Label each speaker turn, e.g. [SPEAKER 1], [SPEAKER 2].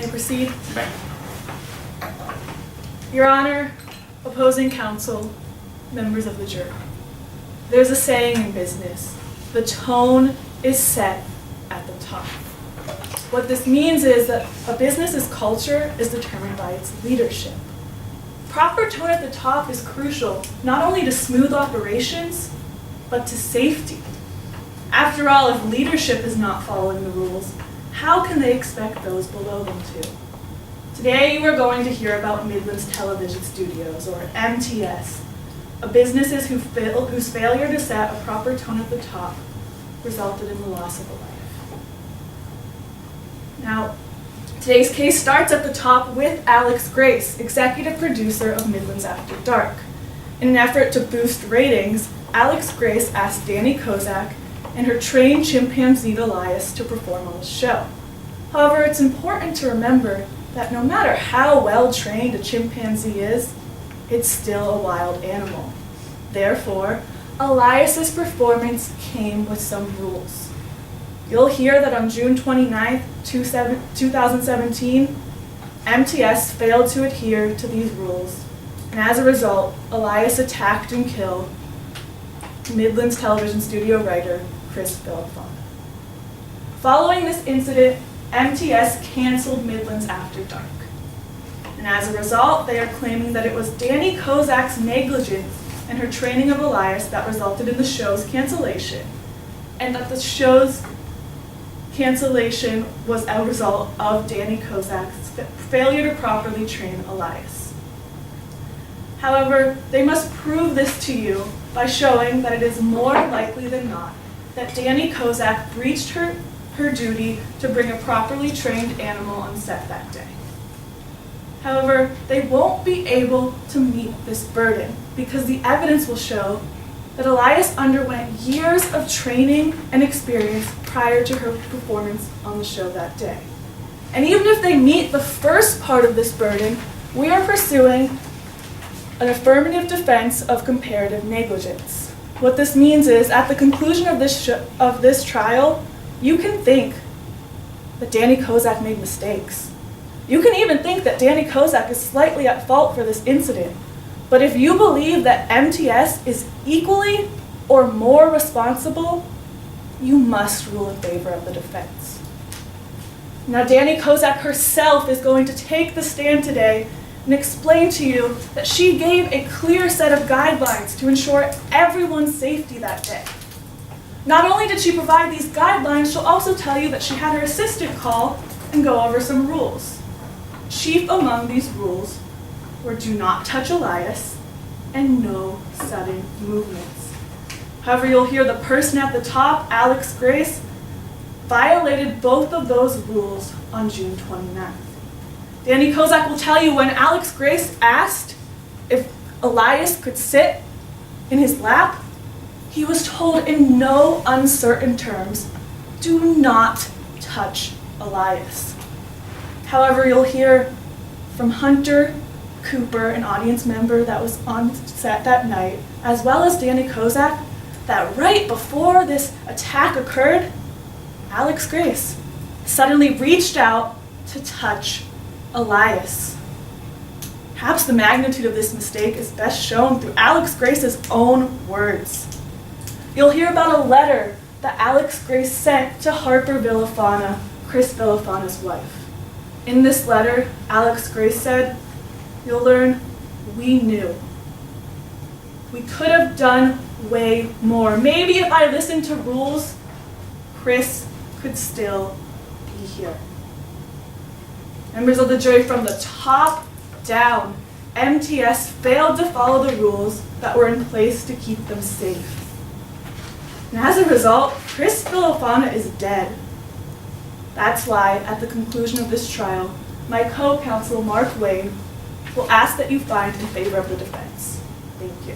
[SPEAKER 1] May I proceed?
[SPEAKER 2] May.
[SPEAKER 1] Your Honor, opposing counsel, members of the jury. There's a saying in business, the tone is set at the top. What this means is that a business's culture is determined by its leadership. Proper tone at the top is crucial, not only to smooth operations, but to safety. After all, if leadership is not following the rules, how can they expect those below them to? Today, you are going to hear about Midlands Television Studios, or MTS, a business whose failure to set a proper tone at the top resulted in the loss of a life. Now, today's case starts at the top with Alex Grace, executive producer of Midlands After Dark. In an effort to boost ratings, Alex Grace asked Danny Kozak and her trained chimpanzee Elias to perform on the show. However, it's important to remember that no matter how well trained a chimpanzee is, it's still a wild animal. Therefore, Elias's performance came with some rules. You'll hear that on June 29th, 2017, MTS failed to adhere to these rules, and as a result, Elias attacked and killed Midlands Television Studio writer Chris Villafana. Following this incident, MTS canceled Midlands After Dark. And as a result, they are claiming that it was Danny Kozak's negligence and her training of Elias that resulted in the show's cancellation, and that the show's cancellation was a result of Danny Kozak's failure to properly train Elias. However, they must prove this to you by showing that it is more likely than not that Danny Kozak breached her duty to bring a properly trained animal on set that day. However, they won't be able to meet this burden because the evidence will show that Elias underwent years of training and experience prior to her performance on the show that day. And even if they meet the first part of this burden, we are pursuing an affirmative defense of comparative negligence. What this means is, at the conclusion of this trial, you can think that Danny Kozak made mistakes. You can even think that Danny Kozak is slightly at fault for this incident. But if you believe that MTS is equally or more responsible, you must rule in favor of the defense. Now, Danny Kozak herself is going to take the stand today and explain to you that she gave a clear set of guidelines to ensure everyone's safety that day. Not only did she provide these guidelines, she'll also tell you that she had her assistant call and go over some rules. Chief among these rules were do not touch Elias and no sudden movements. However, you'll hear the person at the top, Alex Grace, violated both of those rules on June 29th. Danny Kozak will tell you when Alex Grace asked if Elias could sit in his lap, he was told in no uncertain terms, do not touch Elias. However, you'll hear from Hunter Cooper, an audience member that was on set that night, as well as Danny Kozak, that right before this attack occurred, Alex Grace suddenly reached out to touch Elias. Perhaps the magnitude of this mistake is best shown through Alex Grace's own words. You'll hear about a letter that Alex Grace sent to Harper Villafana, Chris Villafana's wife. In this letter, Alex Grace said, "You'll learn, we knew. We could have done way more. Maybe if I listened to rules, Chris could still be here." Members of the jury, from the top down, MTS failed to follow the rules that were in place to keep them safe. And as a result, Chris Villafana is dead. That's why, at the conclusion of this trial, my co-counsel, Mark Wayne, will ask that you find in favor of the defense. Thank you.